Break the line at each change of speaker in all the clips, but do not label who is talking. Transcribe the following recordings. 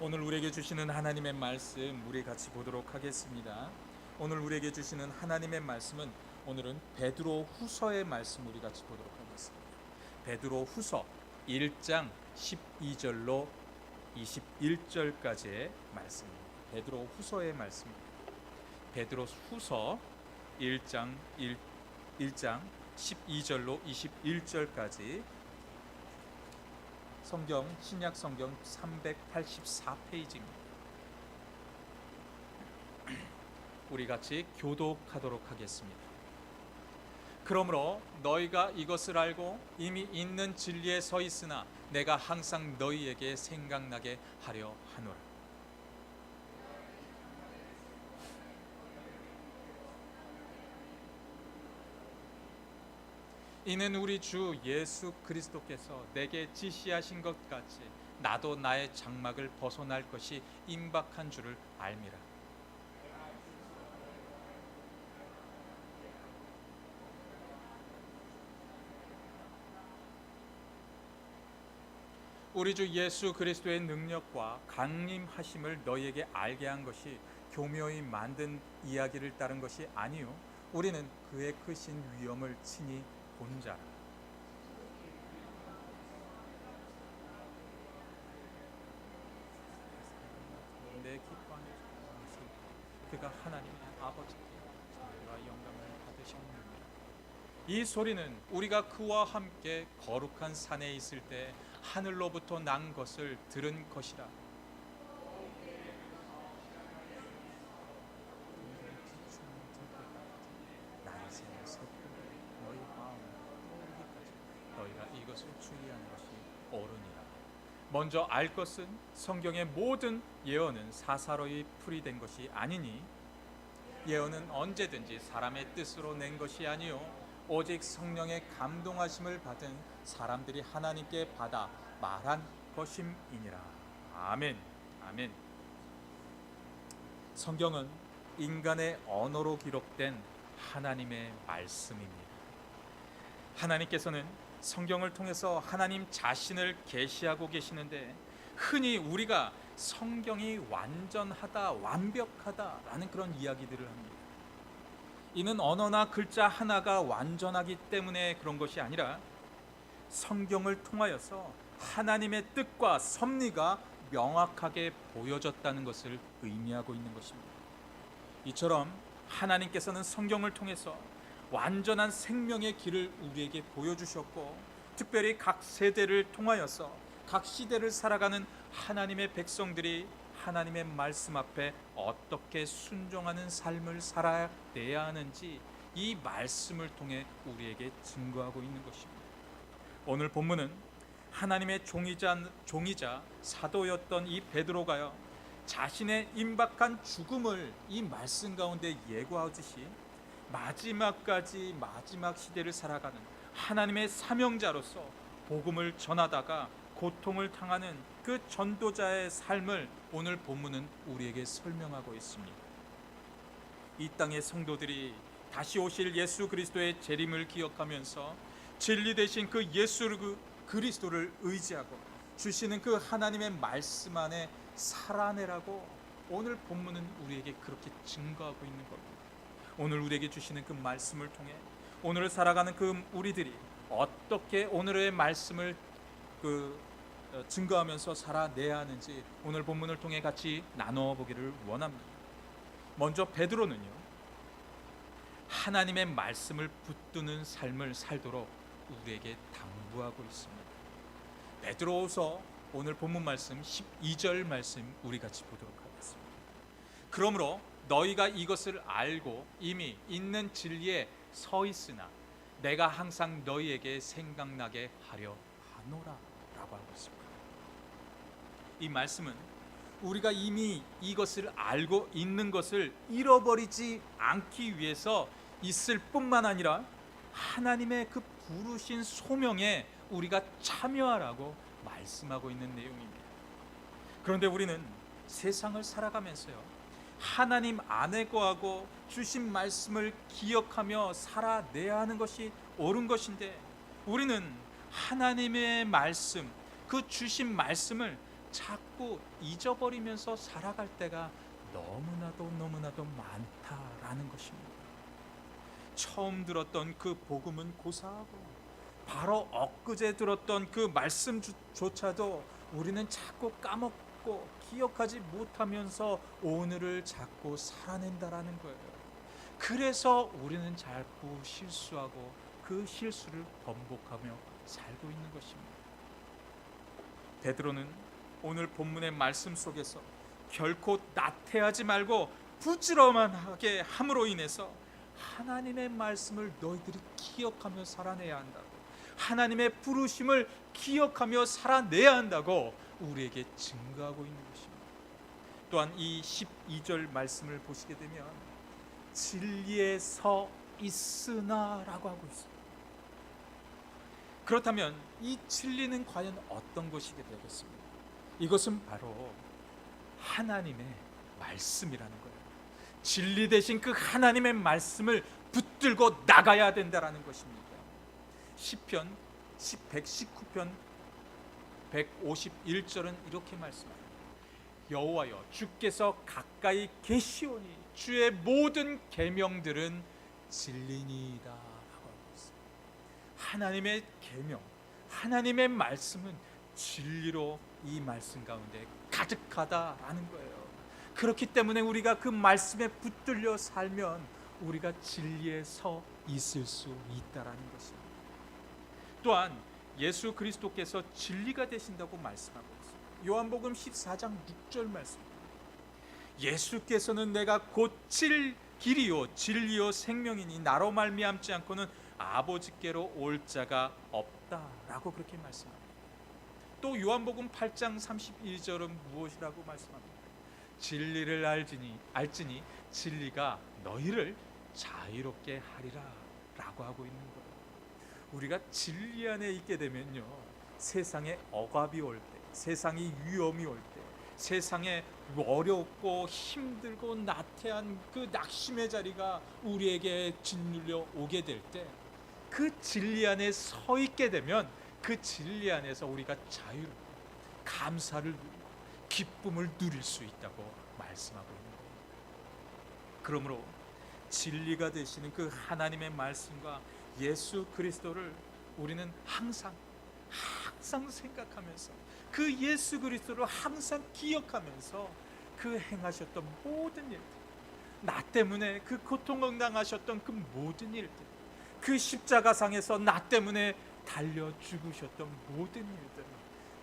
오늘 우리에게 주시는 하나님의 말씀 우리 같이 보도록 하겠습니다. 오늘 우리에게 주시는 하나님의 말씀은 오늘은 베드로 후서의 말씀 우리 같이 보도록 하겠습니다. 베드로 후서 1장 12절로 21절까지의 말씀입니다. 베드로 후서의 말씀입니다. 베드로 후서 1장 12절로 21절까지 성경 신약 성경 384페이지입니다. 우리 같이 교독하도록 하겠습니다. 그러므로 너희가 이것을 알고 이미 있는 진리에 서 있으나 내가 항상 너희에게 생각나게 하려 하노라. 이는 우리 주 예수 그리스도께서 내게 지시하신 것 같이 나도 나의 장막을 벗어날 것이 임박한 줄을 알미라. 우리 주 예수 그리스도의 능력과 강림하심을 너희에게 알게 한 것이 교묘히 만든 이야기를 따른 것이 아니요 우리는 그의 크신 위엄을 친히 본 자라. 내 기뻐하는 그가 하나님의 아버지께 자비와 영광을 받으셨느니라. 이 소리는 우리가 그와 함께 거룩한 산에 있을 때 하늘로부터 난 것을 들은 것이라. 너희가 이것을 주의하는 것이 옳으니라. 먼저 알 것은 성경의 모든 예언은 사사로이 풀이된 것이 아니니 예언은 언제든지 사람의 뜻으로 낸 것이 아니요 오직 성령의 감동하심을 받은 사람들이 하나님께 받아 말한 것임이니라. 아멘. 아멘. 성경은 인간의 언어로 기록된 하나님의 말씀입니다. 하나님께서는 성경을 통해서 하나님 자신을 계시하고 계시는데 흔히 우리가 성경이 완전하다, 완벽하다라는 그런 이야기들을 합니다. 이는 언어나 글자 하나가 완전하기 때문에 그런 것이 아니라 성경을 통하여서 하나님의 뜻과 섭리가 명확하게 보여졌다는 것을 의미하고 있는 것입니다. 이처럼 하나님께서는 성경을 통해서 완전한 생명의 길을 우리에게 보여주셨고 특별히 각 세대를 통하여서 각 시대를 살아가는 하나님의 백성들이 하나님의 말씀 앞에 어떻게 순종하는 삶을 살아내야 하는지 이 말씀을 통해 우리에게 증거하고 있는 것입니다. 오늘 본문은 하나님의 종이자 사도였던 이 베드로가요 자신의 임박한 죽음을 이 말씀 가운데 예고하듯이 마지막까지 마지막 시대를 살아가는 하나님의 사명자로서 복음을 전하다가 고통을 당하는 그 전도자의 삶을 오늘 본문은 우리에게 설명하고 있습니다. 이 땅의 성도들이 다시 오실 예수 그리스도의 재림을 기억하면서 진리 되신 그 예수 그리스도를 의지하고 주시는 그 하나님의 말씀 안에 살아내라고 오늘 본문은 우리에게 그렇게 증거하고 있는 겁니다. 오늘 우리에게 주시는 그 말씀을 통해 오늘을 살아가는 그 우리들이 어떻게 오늘의 말씀을 증거하면서 살아내야 하는지 오늘 본문을 통해 같이 나누어 보기를 원합니다. 먼저 베드로는요 하나님의 말씀을 붙드는 삶을 살도록 우리에게 당부하고 있습니다. 베드로후서 오늘 본문 말씀 12절 말씀 우리 같이 보도록 하겠습니다. 그러므로 너희가 이것을 알고 이미 있는 진리에 서 있으나 내가 항상 너희에게 생각나게 하려 하노라 라고 하고 있습니다. 이 말씀은 우리가 이미 이것을 알고 있는 것을 잃어버리지 않기 위해서 있을 뿐만 아니라 하나님의 그 부르신 소명에 우리가 참여하라고 말씀하고 있는 내용입니다. 그런데 우리는 세상을 살아가면서요 하나님 안에 거하고 주신 말씀을 기억하며 살아내야 하는 것이 옳은 것인데 우리는 하나님의 말씀, 그 주신 말씀을 자꾸 잊어버리면서 살아갈 때가 너무나도 많다라는 것입니다. 처음 들었던 그 복음은 고사하고 바로 엊그제 들었던 그 말씀조차도 우리는 자꾸 까먹고 기억하지 못하면서 오늘을 자꾸 살아낸다라는 거예요. 그래서 우리는 자꾸 실수하고 그 실수를 번복하며 살고 있는 것입니다. 베드로는 오늘 본문의 말씀 속에서 결코 나태하지 말고 부지런하게 함으로 인해서 하나님의 말씀을 너희들이 기억하며 살아내야 한다고, 하나님의 부르심을 기억하며 살아내야 한다고 우리에게 증거하고 있는 것입니다. 또한 이 12절 말씀을 보시게 되면 진리에 서 있으나라고 하고 있습니다. 그렇다면 이 진리는 과연 어떤 것이게 되겠습니까? 이것은 바로 하나님의 말씀이라는 거예요. 진리 대신 그 하나님의 말씀을 붙들고 나가야 된다라는 것입니다. 시편 119편 151절은 이렇게 말씀합니다. 여호와여, 주께서 가까이 계시오니 주의 모든 계명들은 진리니이다 라고 하고 있습니다. 하나님의 계명, 하나님의 말씀은 진리로 이 말씀 가운데 가득하다라는 거예요. 그렇기 때문에 우리가 그 말씀에 붙들려 살면 우리가 진리에 서 있을 수 있다라는 것입니다. 또한 예수 그리스도께서 진리가 되신다고 말씀하고 있습니다. 요한복음 14장 6절 말씀입니다. 예수께서는 내가 곧 길이요 진리요 생명이니 나로 말미암지 않고는 아버지께로 올 자가 없다라고 그렇게 말씀합니다. 또 요한복음 8장 31절은 무엇이라고 말씀합니까? 진리를 알지니 진리가 너희를 자유롭게 하리라 라고 하고 있는 거예요. 우리가 진리 안에 있게 되면요, 세상에 억압이 올 때, 세상이 위험이 올 때, 세상에 어렵고 힘들고 나태한 그 낙심의 자리가 우리에게 짓눌려 오게 될 때, 그 진리 안에 서 있게 되면 그 진리 안에서 우리가 자유를, 감사를 누리고 기쁨을 누릴 수 있다고 말씀하고 있는 겁니다. 그러므로 진리가 되시는 그 하나님의 말씀과 예수 그리스도를 우리는 항상 생각하면서 그 예수 그리스도를 항상 기억하면서 그 행하셨던 모든 일들, 나 때문에 그 고통을 당하셨던 그 모든 일들, 그 십자가상에서 나 때문에 달려 죽으셨던 모든 일들을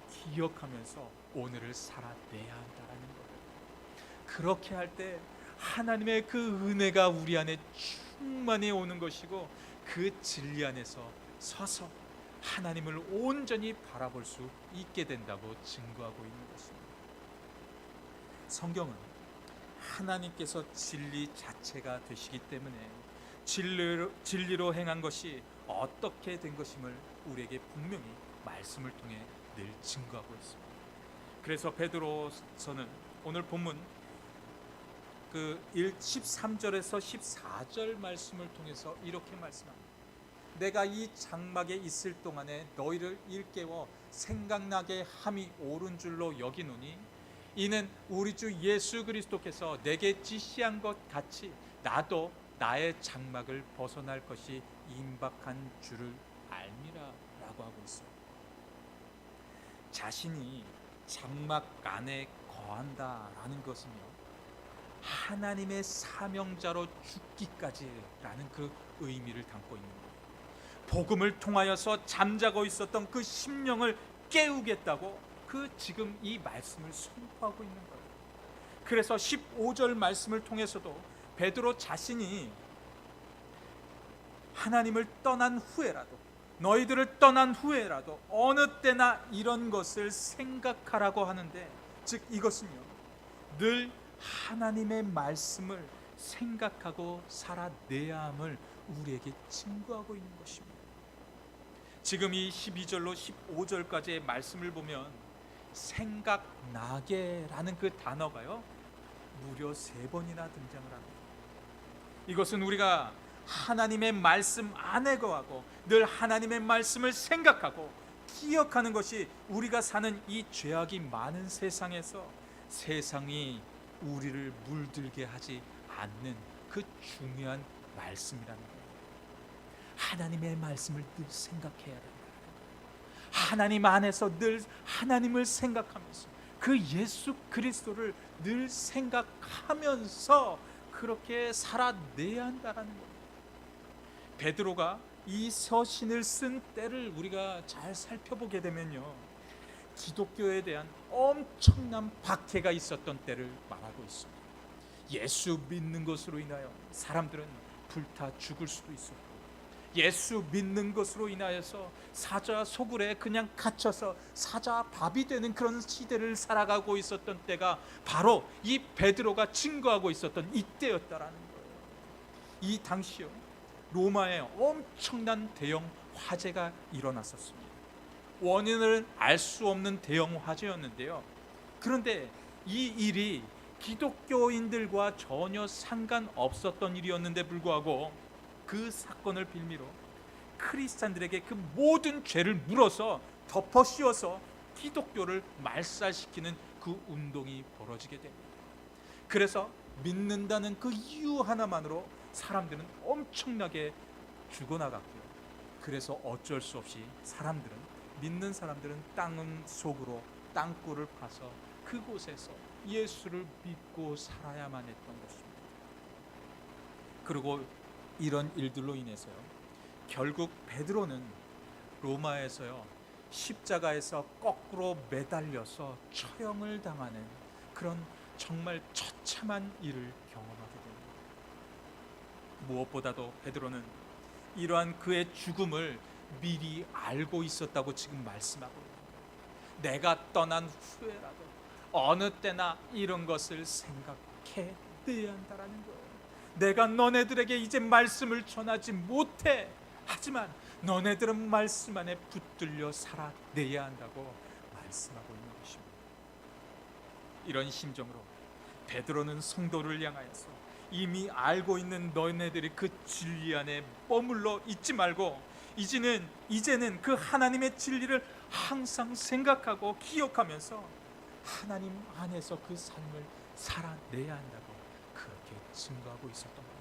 기억하면서 오늘을 살아내야 한다는 거예요. 그렇게 할 때 하나님의 그 은혜가 우리 안에 충만히 오는 것이고, 그 진리 안에서 서서 하나님을 온전히 바라볼 수 있게 된다고 증거하고 있는 것입니다. 성경은 하나님께서 진리 자체가 되시기 때문에 진리로 행한 것이 어떻게 된 것임을 우리에게 분명히 말씀을 통해 늘 증거하고 있습니다. 그래서 베드로서는 오늘 본문 그 13절에서 14절 말씀을 통해서 이렇게 말씀합니다. 내가 이 장막에 있을 동안에 너희를 일깨워 생각나게 함이 옳은 줄로 여기노니 이는 우리 주 예수 그리스도께서 내게 지시한 것 같이 나도 나의 장막을 벗어날 것이 임박한 줄을 알미라 라고 하고 있습니다. 자신이 장막 안에 거한다라는 것은요, 하나님의 사명자로 죽기까지라는 그 의미를 담고 있는 거예요. 복음을 통하여서 잠자고 있었던 그 심령을 깨우겠다고 그 지금 이 말씀을 선포하고 있는 거예요. 그래서 15절 말씀을 통해서도 베드로 자신이 하나님을 떠난 후에라도, 너희들을 떠난 후에라도 어느 때나 이런 것을 생각하라고 하는데, 즉 이것은요, 늘 하나님의 말씀을 생각하고 살아내야 함을 우리에게 증거하고 있는 것입니다. 지금 이 12절로 15절까지의 말씀을 보면 생각나게라는 그 단어가요, 무려 3번이나 등장을 합니다. 이것은 우리가 하나님의 말씀 안에 거하고 늘 하나님의 말씀을 생각하고 기억하는 것이 우리가 사는 이 죄악이 많은 세상에서 세상이 우리를 물들게 하지 않는 그 중요한 말씀이라는 거예요. 하나님의 말씀을 늘 생각해야 된다. 하나님 안에서 늘 하나님을 생각하면서 그 예수 그리스도를 늘 생각하면서 그렇게 살아내야 한다는 거예요. 베드로가 이 서신을 쓴 때를 우리가 잘 살펴보게 되면요, 기독교에 대한 엄청난 박해가 있었던 때를 말하고 있습니다. 예수 믿는 것으로 인하여 사람들은 불타 죽을 수도 있었고, 예수 믿는 것으로 인하여서 사자 소굴에 그냥 갇혀서 사자 밥이 되는 그런 시대를 살아가고 있었던 때가 바로 이 베드로가 증거하고 있었던 이때였다라는 거예요. 이 당시요, 로마에 엄청난 대형 화재가 일어났었습니다. 원인을 알 수 없는 대형 화재였는데요, 그런데 이 일이 기독교인들과 전혀 상관없었던 일이었는데 불구하고 그 사건을 빌미로 크리스찬들에게 그 모든 죄를 물어서 덮어 씌워서 기독교를 말살시키는 그 운동이 벌어지게 됩니다. 그래서 믿는다는 그 이유 하나만으로 사람들은 엄청나게 죽어나갔고요. 그래서 어쩔 수 없이 믿는 사람들은 땅 속으로 땅굴을 파서 그곳에서 예수를 믿고 살아야만 했던 것입니다. 그리고 이런 일들로 인해서요, 결국 베드로는 로마에서요, 십자가에서 거꾸로 매달려서 처형을 당하는 그런 정말 처참한 일을 경험하게 됩니다. 무엇보다도 베드로는 이러한 그의 죽음을 미리 알고 있었다고 지금 말씀하고 있는 거예요. 내가 떠난 후에라도 어느 때나 이런 것을 생각해내야 한다는 거예요. 내가 너네들에게 이제 말씀을 전하지 못해, 하지만 너네들은 말씀 안에 붙들려 살아내야 한다고 말씀하고 있는 것입니다. 이런 심정으로 베드로는 성도를 향하여서 이미 알고 있는 너네들이 그 진리 안에 머물러 있지 말고 이제는 그 하나님의 진리를 항상 생각하고 기억하면서 하나님 안에서 그 삶을 살아내야 한다고 그렇게 증거하고 있었던 겁니다.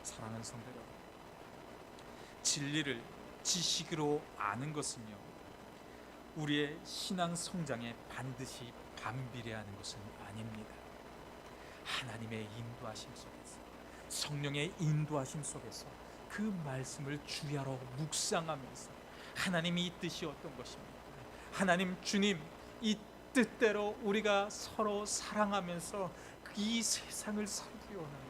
사랑하는 성도 여러분, 진리를 지식으로 아는 것은요, 우리의 신앙 성장에 반드시 반비례하는 것은 아닙니다. 하나님의 인도하심 속에서, 성령의 인도하심 속에서 그 말씀을 주야로 묵상하면서 하나님이 이 뜻이 어떤 것입니까? 하나님 주님, 이 뜻대로 우리가 서로 사랑하면서 이 세상을 살기 원합니다.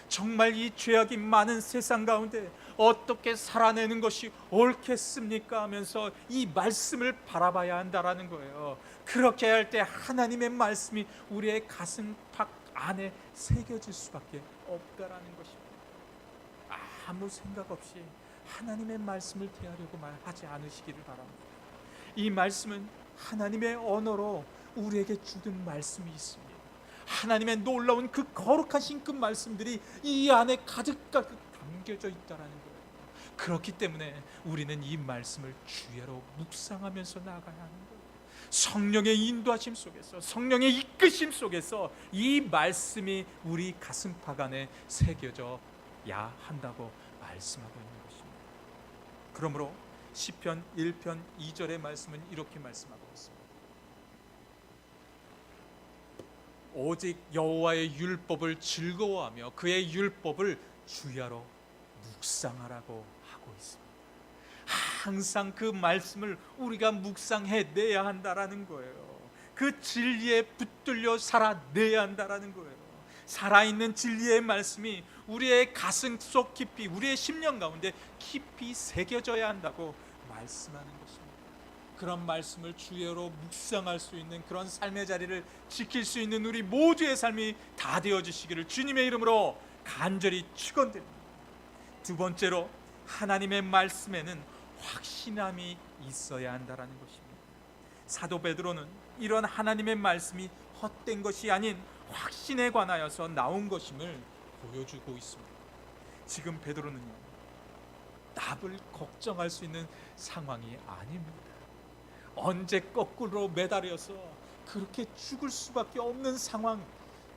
정말 이 죄악이 많은 세상 가운데 어떻게 살아내는 것이 옳겠습니까? 하면서 이 말씀을 바라봐야 한다라는 거예요. 그렇게 할 때 하나님의 말씀이 우리의 가슴팍 안에 새겨질 수밖에 없다라는 것입니다. 아무 생각 없이 하나님의 말씀을 대하려고 하지 않으시기를 바랍니다. 이 말씀은 하나님의 언어로 우리에게 주는 말씀이 있습니다. 하나님의 놀라운 그 거룩하신 그 말씀들이 이 안에 가득가득 담겨져 있다라는 거예요. 그렇기 때문에 우리는 이 말씀을 주야로 묵상하면서 나아가야 하는 거예요. 성령의 인도하심 속에서, 성령의 이끄심 속에서 이 말씀이 우리 가슴팍 안에 새겨져야 한다고 말씀하고 있는 것입니다. 그러므로 시편 1편 2절의 말씀은 이렇게 말씀하고 있습니다. 오직 여호와의 율법을 즐거워하며 그의 율법을 주야로 묵상하라고 하고 있습니다. 항상 그 말씀을 우리가 묵상해내야 한다라는 거예요. 그 진리에 붙들려 살아내야 한다라는 거예요. 살아있는 진리의 말씀이 우리의 가슴 속 깊이, 우리의 심령 가운데 깊이 새겨져야 한다고 말씀하는 것입니다. 그런 말씀을 주야로 묵상할 수 있는 그런 삶의 자리를 지킬 수 있는 우리 모두의 삶이 다 되어지시기를 주님의 이름으로 간절히 축원드립니다. 두 번째로, 하나님의 말씀에는 확신함이 있어야 한다라는 것입니다. 사도 베드로는 이런 하나님의 말씀이 헛된 것이 아닌 확신에 관하여서 나온 것임을 보여주고 있습니다. 지금 베드로는요, 나를 걱정할 수 있는 상황이 아닙니다. 언제 거꾸로 매달려서 그렇게 죽을 수밖에 없는 상황,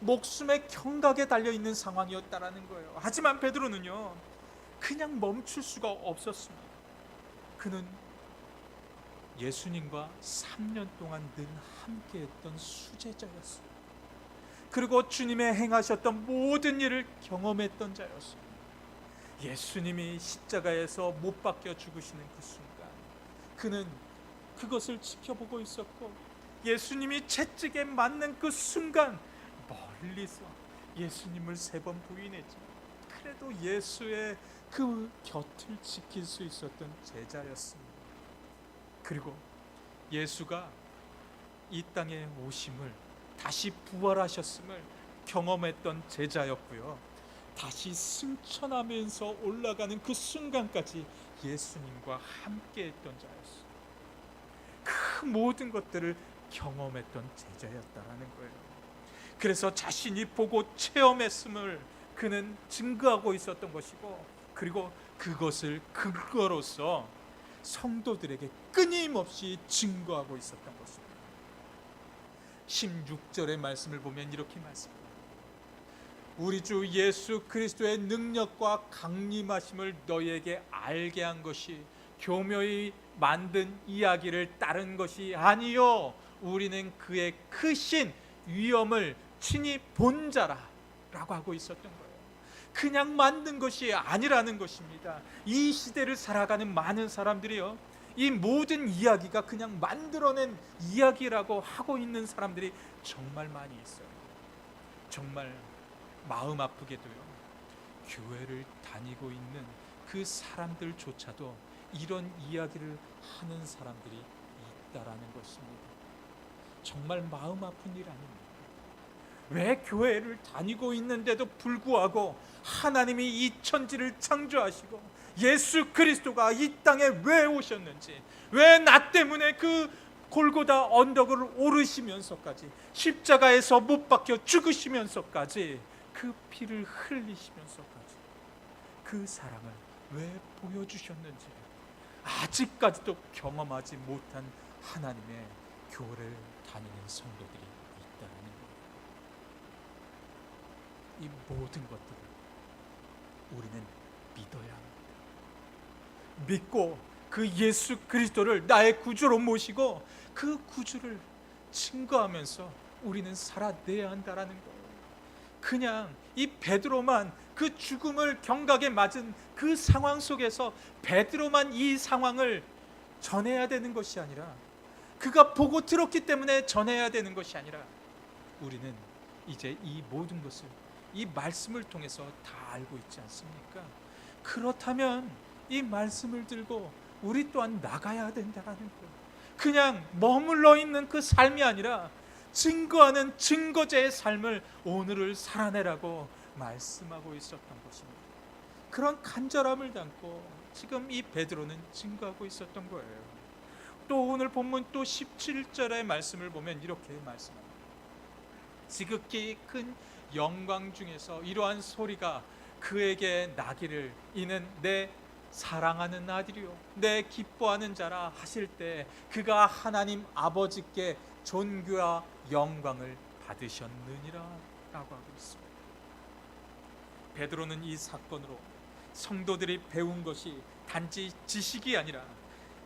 목숨의 경각에 달려있는 상황이었다라는 거예요. 하지만 베드로는요, 그냥 멈출 수가 없었습니다. 그는 예수님과 3년 동안 늘 함께했던 수제자였어요. 그리고 주님의 행하셨던 모든 일을 경험했던 자였습니다. 예수님이 십자가에서 못 박혀 죽으시는 그 순간, 그는 그것을 지켜보고 있었고, 예수님이 채찍에 맞는 그 순간 멀리서 예수님을 3번 부인했지만 그래도 예수의 그 곁을 지킬 수 있었던 제자였습니다. 그리고 예수가 이 땅에 오심을, 다시 부활하셨음을 경험했던 제자였고요, 다시 승천하면서 올라가는 그 순간까지 예수님과 함께했던 자였어요. 그 모든 것들을 경험했던 제자였다라는 거예요. 그래서 자신이 보고 체험했음을 그는 증거하고 있었던 것이고, 그리고 그것을 근거로서 성도들에게 끊임없이 증거하고 있었던 것입니다. 16절의 말씀을 보면 이렇게 말씀합니다. 우리 주 예수 그리스도의 능력과 강림하심을 너희에게 알게 한 것이 교묘히 만든 이야기를 따른 것이 아니요, 우리는 그의 크신 위엄을 친히 본 자라라고 하고 있었던 거예요. 그냥 만든 것이 아니라는 것입니다. 이 시대를 살아가는 많은 사람들이요, 이 모든 이야기가 그냥 만들어낸 이야기라고 하고 있는 사람들이 정말 많이 있어요. 정말 마음 아프게도요, 교회를 다니고 있는 그 사람들조차도 이런 이야기를 하는 사람들이 있다라는 것입니다. 정말 마음 아픈 일 아닙니까? 왜 교회를 다니고 있는데도 불구하고 하나님이 이 천지를 창조하시고 예수 그리스도가 이 땅에 왜 오셨는지, 왜 나 때문에 그 골고다 언덕을 오르시면서까지, 십자가에서 못 박혀 죽으시면서까지, 그 피를 흘리시면서까지 그 사랑을 왜 보여주셨는지 아직까지도 경험하지 못한 하나님의 교회를 다니는 성도들이 있다는 거예요. 이 모든 것들을 우리는 믿어야 합니다. 믿고 그 예수 그리스도를 나의 구주로 모시고 그 구주를 증거하면서 우리는 살아내야 한다는 거예요. 그냥 이 베드로만 그 죽음을 경각에 맞은 그 상황 속에서 베드로만 이 상황을 전해야 되는 것이 아니라, 그가 보고 들었기 때문에 전해야 되는 것이 아니라, 우리는 이제 이 모든 것을 이 말씀을 통해서 다 알고 있지 않습니까? 그렇다면 이 말씀을 들고 우리 또한 나가야 된다는 거예요. 그냥 머물러 있는 그 삶이 아니라 증거하는 증거자의 삶을 오늘을 살아내라고 말씀하고 있었던 것입니다. 그런 간절함을 담고 지금 이 베드로는 증거하고 있었던 거예요. 또 오늘 본문 또 17절의 말씀을 보면 이렇게 말씀합니다. 지극히 큰 영광 중에서 이러한 소리가 그에게 나기를, 이는 내 사랑하는 아들이요 내 기뻐하는 자라 하실 때 그가 하나님 아버지께 존귀와 영광을 받으셨느니라 라고 하고 있습니다. 베드로는 이 사건으로 성도들이 배운 것이 단지 지식이 아니라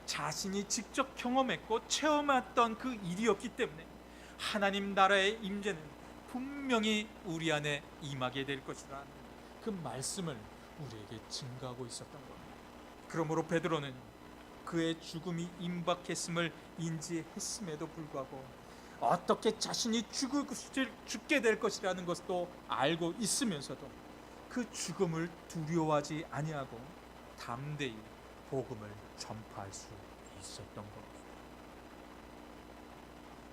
자신이 직접 경험했고 체험했던 그 일이었기 때문에 하나님 나라의 임재는 분명히 우리 안에 임하게 될 것이라는 그 말씀을 우리에게 증거하고 있었던 겁니다. 그러므로 베드로는 그의 죽음이 임박했음을 인지했음에도 불구하고 어떻게 자신이 죽게 될 것이라는 것도 알고 있으면서도 그 죽음을 두려워하지 아니하고 담대히 복음을 전파할 수 있었던 겁니다.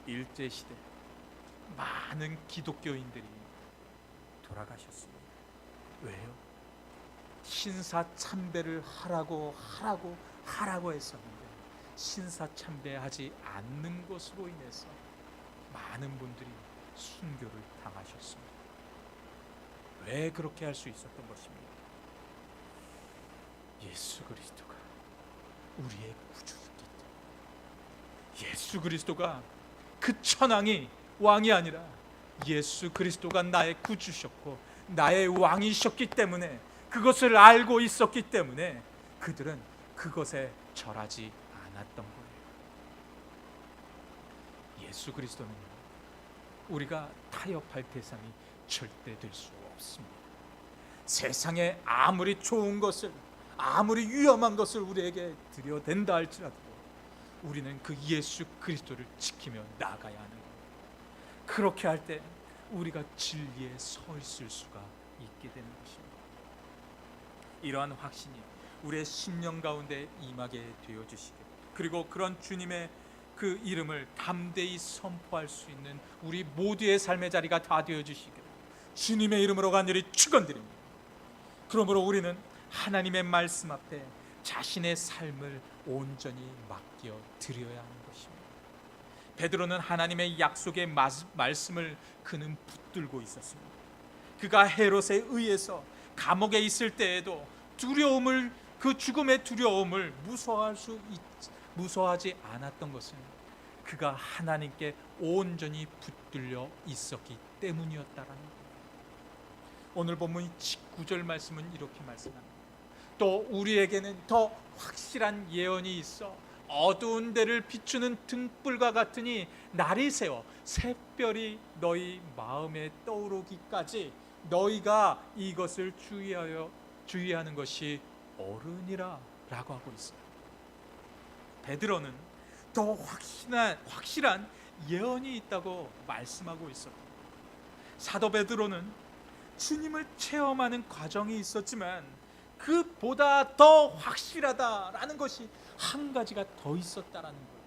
일제시대 많은 기독교인들이 돌아가셨습니다. 왜요? 신사참배를 하라고 했었는데 신사참배하지 않는 것으로 인해서 많은 분들이 순교를 당하셨습니다. 왜 그렇게 할 수 있었던 것입니까? 예수 그리스도가 우리의 구주이기 때문에, 예수 그리스도가 그 천왕이 왕이 아니라 예수 그리스도가 나의 구주셨고 나의 왕이셨기 때문에, 그것을 알고 있었기 때문에 그들은 그것에 절하지 않았던 거예요. 예수 그리스도는 우리가 타협할 대상이 절대 될 수 없습니다. 세상에 아무리 좋은 것을, 아무리 위험한 것을 우리에게 들여댄다 할지라도 우리는 그 예수 그리스도를 지키며 나아가야 하는 거예요. 그렇게 할 때 우리가 진리에 서 있을 수가 있게 되는 것입니다. 이러한 확신이 우리의 심령 가운데 임하게 되어 주시고, 그리고 그런 주님의 그 이름을 담대히 선포할 수 있는 우리 모두의 삶의 자리가 다 되어 주시기를 주님의 이름으로 간절히 축원드립니다. 그러므로 우리는 하나님의 말씀 앞에 자신의 삶을 온전히 맡겨 드려야 하는 것입니다. 베드로는 하나님의 약속의 말씀을 그는 붙들고 있었습니다. 그가 헤롯에 의해서 감옥에 있을 때에도 두려움을, 그 죽음의 두려움을 무서워하지 않았던 것은 그가 하나님께 온전히 붙들려 있었기 때문이었다라는 거예요. 오늘 본문 19절 말씀은 이렇게 말씀합니다. 또 우리에게는 더 확실한 예언이 있어 어두운 데를 비추는 등불과 같으니 날이 새어 샛별이 너희 마음에 떠오르기까지 너희가 이것을 주의하는 것이 옳으니라 라고 하고 있어요. 베드로는 더 확실한 예언이 있다고 말씀하고 있었고, 사도 베드로는 주님을 체험하는 과정이 있었지만 그보다 더 확실하다라는 것이 한 가지가 더 있었다라는 거예요.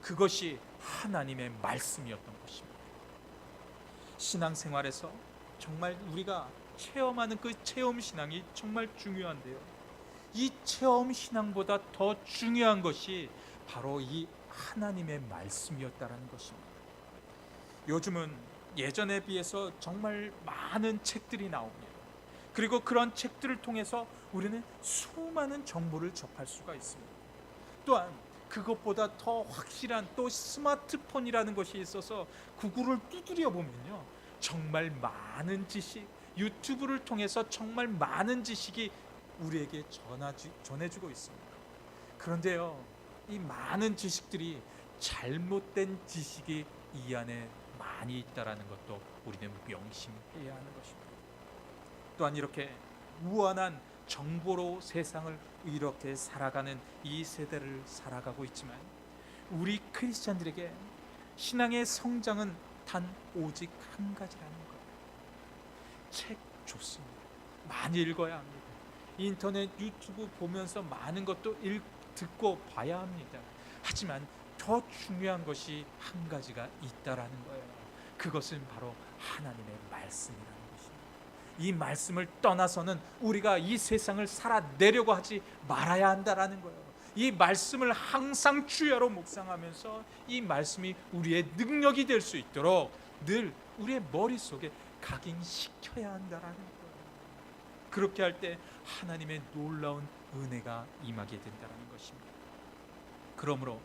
그것이 하나님의 말씀이었던 것입니다. 신앙생활에서 정말 우리가 체험하는 그 체험 신앙이 정말 중요한데요, 이 체험 신앙보다 더 중요한 것이 바로 이 하나님의 말씀이었다라는 것입니다. 요즘은 예전에 비해서 정말 많은 책들이 나옵니다. 그리고 그런 책들을 통해서 우리는 수많은 정보를 접할 수가 있습니다. 또한 그것보다 더 확실한 또 스마트폰이라는 것이 있어서 구글을 두드려 보면요, 정말 많은 지식, 유튜브를 통해서 정말 많은 지식이 우리에게 전해주고 있습니다. 그런데요, 이 많은 지식들이 잘못된 지식이 이 안에 많이 있다라는 것도 우리는 명심해야 하는 것입니다. 또한 이렇게 무한한 정보로 세상을 이렇게 살아가는 이 세대를 살아가고 있지만, 우리 크리스찬들에게 신앙의 성장은 단 오직 한 가지라는 거예요. 책 좋습니다. 많이 읽어야 합니다. 인터넷, 유튜브 보면서 많은 것도 듣고 봐야 합니다. 하지만 더 중요한 것이 한 가지가 있다라는 거예요. 그것은 바로 하나님의 말씀이라는 것입니다. 이 말씀을 떠나서는 우리가 이 세상을 살아내려고 하지 말아야 한다라는 거예요. 이 말씀을 항상 주야로 묵상하면서 이 말씀이 우리의 능력이 될 수 있도록 늘 우리의 머릿속에 각인시켜야 한다라는 거예요. 그렇게 할 때 하나님의 놀라운 은혜가 임하게 된다는 것입니다. 그러므로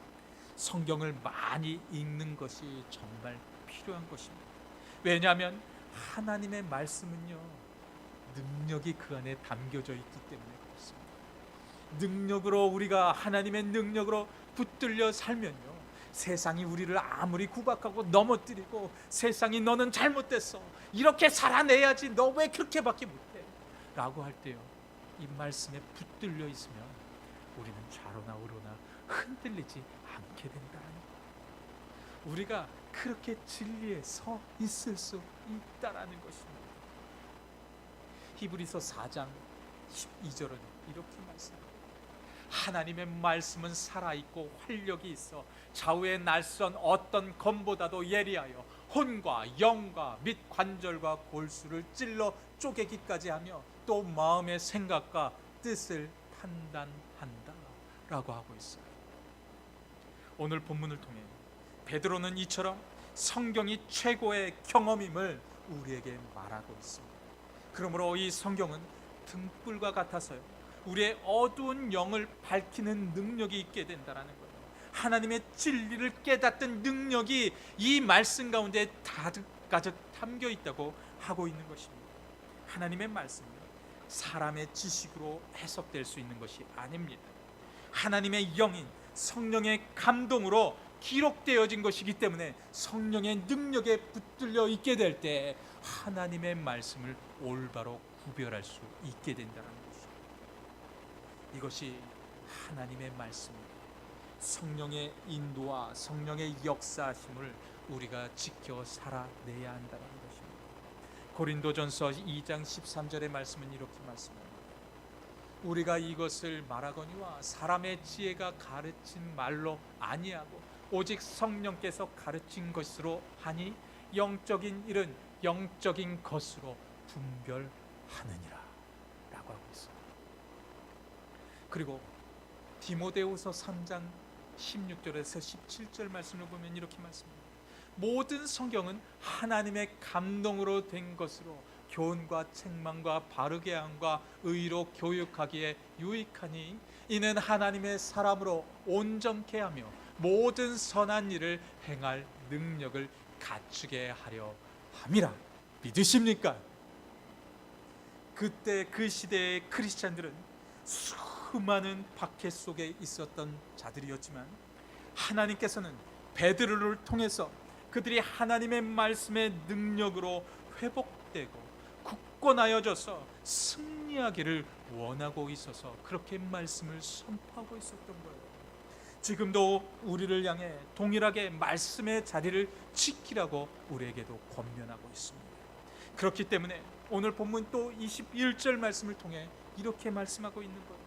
성경을 많이 읽는 것이 정말 필요한 것입니다. 왜냐하면 하나님의 말씀은요, 능력이 그 안에 담겨져 있기 때문에 그렇습니다. 능력으로, 우리가 하나님의 능력으로 붙들려 살면요, 세상이 우리를 아무리 구박하고 넘어뜨리고 세상이 너는 잘못됐어, 이렇게 살아내야지, 너 왜 그렇게밖에 못해 라고 할 때요, 이 말씀에 붙들려 있으면 우리는 좌로나 우로나 흔들리지 않게 된다는 거예요. 우리가 그렇게 진리에 서 있을 수 있다라는 것입니다. 히브리서 4장 12절은 이렇게 말씀합니다. 하나님의 말씀은 살아있고 활력이 있어 좌우의 날선 어떤 검보다도 예리하여 혼과 영과 및 관절과 골수를 찔러 쪼개기까지 하며 또 마음의 생각과 뜻을 판단한다 라고 하고 있어요. 오늘 본문을 통해 베드로는 이처럼 성경이 최고의 경험임을 우리에게 말하고 있습니다. 그러므로 이 성경은 등불과 같아서요, 우리의 어두운 영을 밝히는 능력이 있게 된다는 거예요. 하나님의 진리를 깨닫는 능력이 이 말씀 가운데 가득 담겨 있다고 하고 있는 것입니다. 하나님의 말씀은 사람의 지식으로 해석될 수 있는 것이 아닙니다. 하나님의 영인 성령의 감동으로 기록되어진 것이기 때문에 성령의 능력에 붙들려 있게 될 때 하나님의 말씀을 올바로 구별할 수 있게 된다는 것입니다. 이것이 하나님의 말씀입니다. 성령의 인도와 성령의 역사심을 우리가 지켜 살아내야 한다는 것입니다. 고린도전서 2장 13절의 말씀은 이렇게 말씀합니다. 우리가 이것을 말하거니와 사람의 지혜가 가르친 말로 아니하고 오직 성령께서 가르친 것으로 하니 영적인 일은 영적인 것으로 분별하느니라 라고 하고 있어요. 그리고 디모데후서 3장 16절에서 17절 말씀을 보면 이렇게 말씀합니다. 모든 성경은 하나님의 감동으로 된 것으로 교훈과 책망과 바르게 함과 의로 교육하기에 유익하니 이는 하나님의 사람으로 온전케 하며 모든 선한 일을 행할 능력을 갖추게 하려 함이라. 믿으십니까? 그때 그 시대의 크리스찬들은 수많은 박해 속에 있었던 자들이었지만 하나님께서는 베드로를 통해서 그들이 하나님의 말씀의 능력으로 회복되고 굳건하여져서 승리하기를 원하고 있어서 그렇게 말씀을 선포하고 있었던 거예요. 지금도 우리를 향해 동일하게 말씀의 자리를 지키라고 우리에게도 권면하고 있습니다. 그렇기 때문에 오늘 본문 또 21절 말씀을 통해 이렇게 말씀하고 있는 거예요.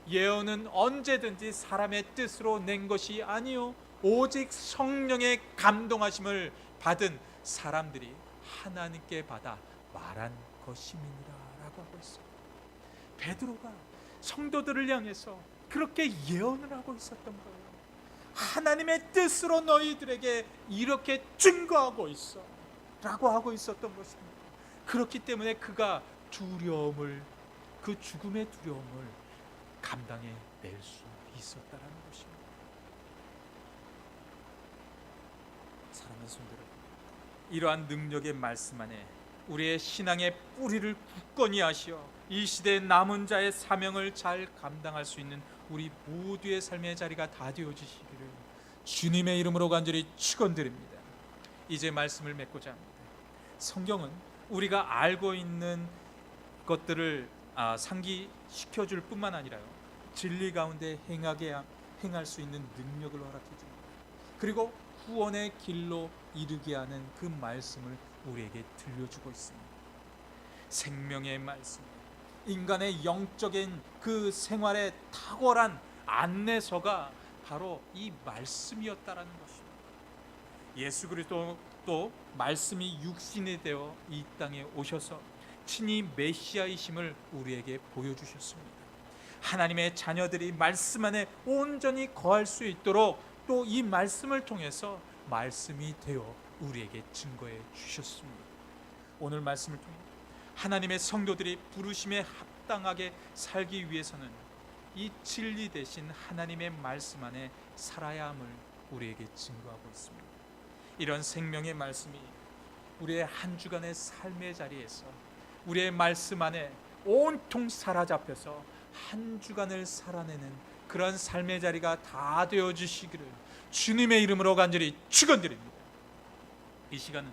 예언은 언제든지 사람의 뜻으로 낸 것이 아니요 오직 성령의 감동하심을 받은 사람들이 하나님께 받아 말한 것임이니라 라고 하고 있어요. 베드로가 성도들을 향해서 그렇게 예언을 하고 있었던 거예요. 하나님의 뜻으로 너희들에게 이렇게 증거하고 있어 라고 하고 있었던 것입니다. 그렇기 때문에 그가 두려움을, 그 죽음의 두려움을 감당해 낼 수 있었다라는 것입니다. 사랑하는 성도들, 이러한 능력의 말씀 안에 우리의 신앙의 뿌리를 굳건히 하시어 이 시대의 남은 자의 사명을 잘 감당할 수 있는 우리 모두의 삶의 자리가 다 되어지시기를 주님의 이름으로 간절히 축원드립니다. 이제 말씀을 맺고자 합니다. 성경은 우리가 알고 있는 것들을 상기시켜줄 뿐만 아니라요, 진리 가운데 행할 수 있는 능력을 허락해 줍니다. 그리고 구원의 길로 이르게 하는 그 말씀을 우리에게 들려주고 있습니다. 생명의 말씀, 인간의 영적인 그 생활의 탁월한 안내서가 바로 이 말씀이었다라는 것입니다. 예수 그리스도도 말씀이 육신이 되어 이 땅에 오셔서 친히 메시아이심을 우리에게 보여주셨습니다. 하나님의 자녀들이 말씀 안에 온전히 거할 수 있도록 또 이 말씀을 통해서 말씀이 되어 우리에게 증거해 주셨습니다. 오늘 말씀을 통해 하나님의 성도들이 부르심에 합당하게 살기 위해서는 이 진리 대신 하나님의 말씀 안에 살아야 함을 우리에게 증거하고 있습니다. 이런 생명의 말씀이 우리의 한 주간의 삶의 자리에서 우리의 말씀 안에 온통 사로잡혀서 한 주간을 살아내는 그런 삶의 자리가 다 되어주시기를 주님의 이름으로 간절히 축원드립니다. 이 시간은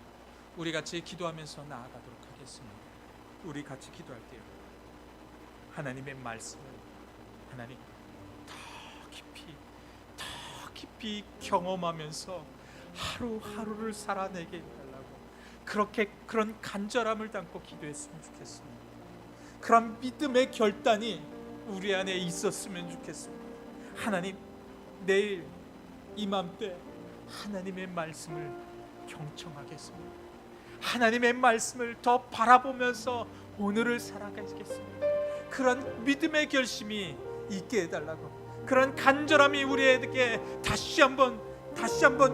우리 같이 기도하면서 나아가도록 하겠습니다. 우리 같이 기도할게요. 하나님의 말씀을 하나님 더 깊이 경험하면서 하루하루를 살아내게 해달라고 그런 간절함을 담고 기도했으면 좋겠습니다. 그런 믿음의 결단이 우리 안에 있었으면 좋겠습니다. 하나님, 내일 이맘때 하나님의 말씀을 경청하겠습니다. 하나님의 말씀을 더 바라보면서 오늘을 살아가겠습니다. 그런 믿음의 결심이 있게 해달라고, 그런 간절함이 우리에게 다시 한번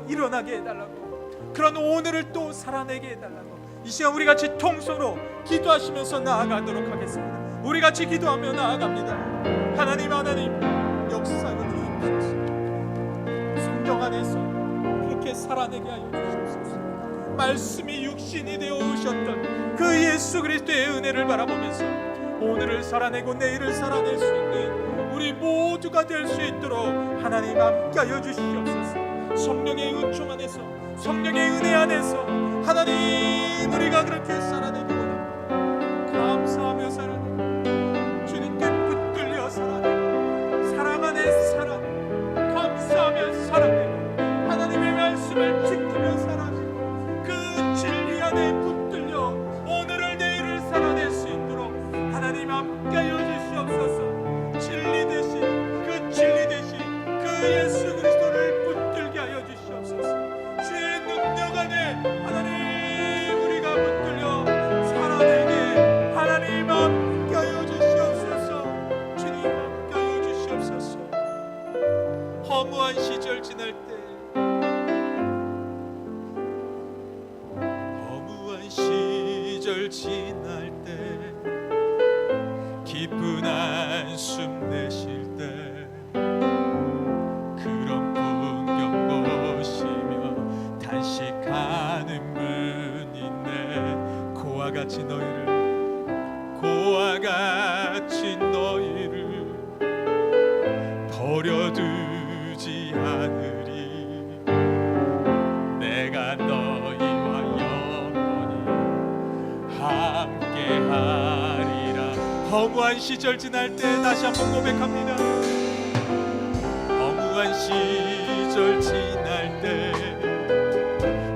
일어나게 해달라고, 그런 오늘을 또 살아내게 해달라고 이 시간 우리 같이 통성으로 기도하시면서 나아가도록 하겠습니다. 우리 같이 기도하며 나아갑니다. 하나님 역사는 주옵소서. 성경 안에서 그렇게 살아내게 하여 주시옵소서. 말씀이 육신이 되어 오셨던 그 예수 그리스도의 은혜를 바라보면서 오늘을 살아내고 내일을 살아낼 수 있는 우리 모두가 될 수 있도록 하나님 함께하여 주시옵소서. 성령의 은총 안에서, 성령의 은혜 안에서 하나님 우리가 그렇게 살아내기 원합니다. 감사하며 살아내고 주님께 붙들려 살아내고 사랑 안에 살아내고 감사하며 살아내고 하나님의 말씀을 지키며 살아내고 그 진리 안에 붙들려 오늘을 내일을 살아낼 수 있도록 하나님 함께하여 주시옵소서. 진리 대신 그 예수 그리스도를 붙들게 하여 주시옵소서. 주의 능력 안에 하나님 우리가 붙들려 살아내게 하나님 함께하여 주시옵소서. 주님 함께하여 주시옵소서. 허무한 시절 지날 때, 허무한 시절 지날 때, 깊은 한숨 내쉴 때 그런 풍경 보시며 단식하는 분 있네. 고와 같이 너희를 버려두지 않으리. 내가 너희와 영원히 함께하리라. 허무한 시절 지날 때 다시 한번 고백합니다. 허무한 시절 지날 때,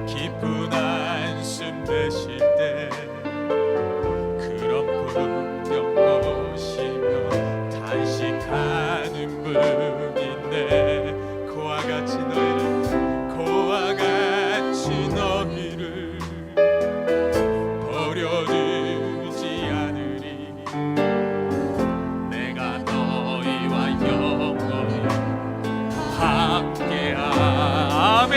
깊은 한숨 내쉴 때 그런 풍경 보시며 단식하는 분 있네. 고와 같이 너희를 버려두지 않으리. 내가 너희와 영원히 함께하. 아멘.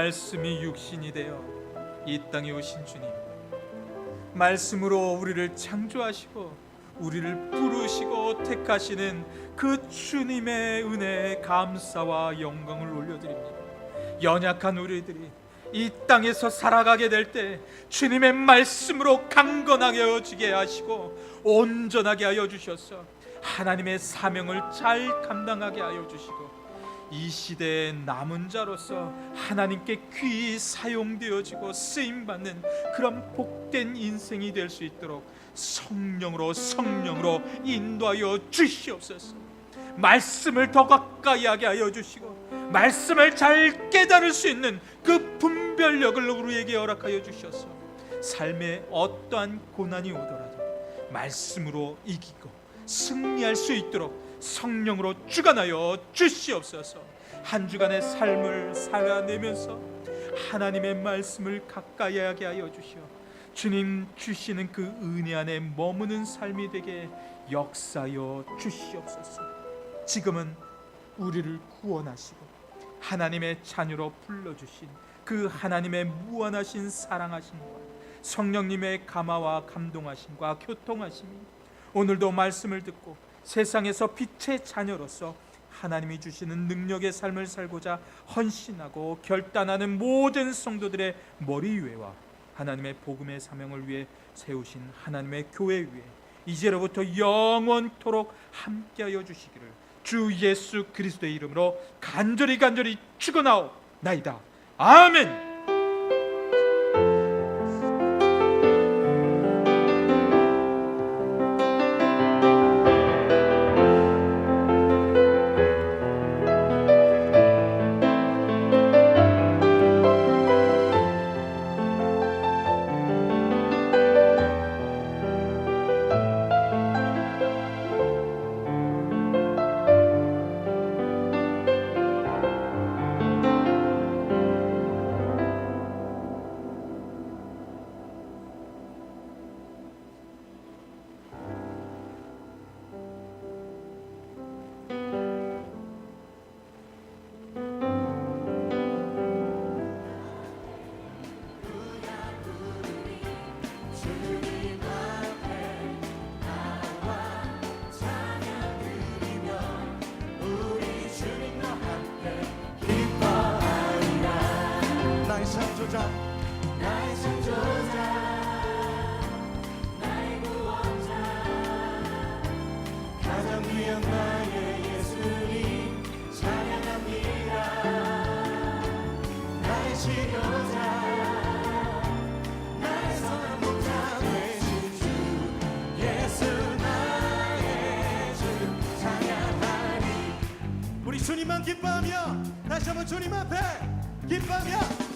말씀이 육신이 되어 이 땅에 오신 주님, 말씀으로 우리를 창조하시고 우리를 부르시고 택하시는 그 주님의 은혜에 감사와 영광을 올려드립니다. 연약한 우리들이 이 땅에서 살아가게 될 때 주님의 말씀으로 강건하게 하시고 온전하게 하여 주셔서 하나님의 사명을 잘 감당하게 하여 주시고 이 시대의 남은 자로서 하나님께 귀히 사용되어지고 쓰임받는 그런 복된 인생이 될 수 있도록 성령으로 인도하여 주시옵소서. 말씀을 더 가까이 하게 하여 주시고 말씀을 잘 깨달을 수 있는 그 분별력을 우리에게 허락하여 주셔서 삶에 어떠한 고난이 오더라도 말씀으로 이기고 승리할 수 있도록 성령으로 주관하여 주시옵소서. 한 주간의 삶을 살아내면서 하나님의 말씀을 가까이 하게 하여 주시어 주님 주시는 그 은혜 안에 머무는 삶이 되게 역사하여 주시옵소서. 지금은 우리를 구원하시고 하나님의 자녀로 불러주신 그 하나님의 무한하신 사랑하심과 성령님의 감화와 감동하심과 교통하심이 오늘도 말씀을 듣고 세상에서 빛의 자녀로서 하나님이 주시는 능력의 삶을 살고자 헌신하고 결단하는 모든 성도들의 머리 위에와 하나님의 복음의 사명을 위해 세우신 하나님의 교회 위에 이제로부터 영원토록 함께하여 주시기를 주 예수 그리스도의 이름으로 간절히 축원하옵나이다. 아멘.
나의 창조자 나의 구원자 가장 귀한 나의 예수님 찬양합니다. 나의 치료자 나의 선한 목자 되신 주 예수 나의 주 찬양하리. 우리 주님만 기뻐하며 다시 한번 주님 앞에 기뻐하며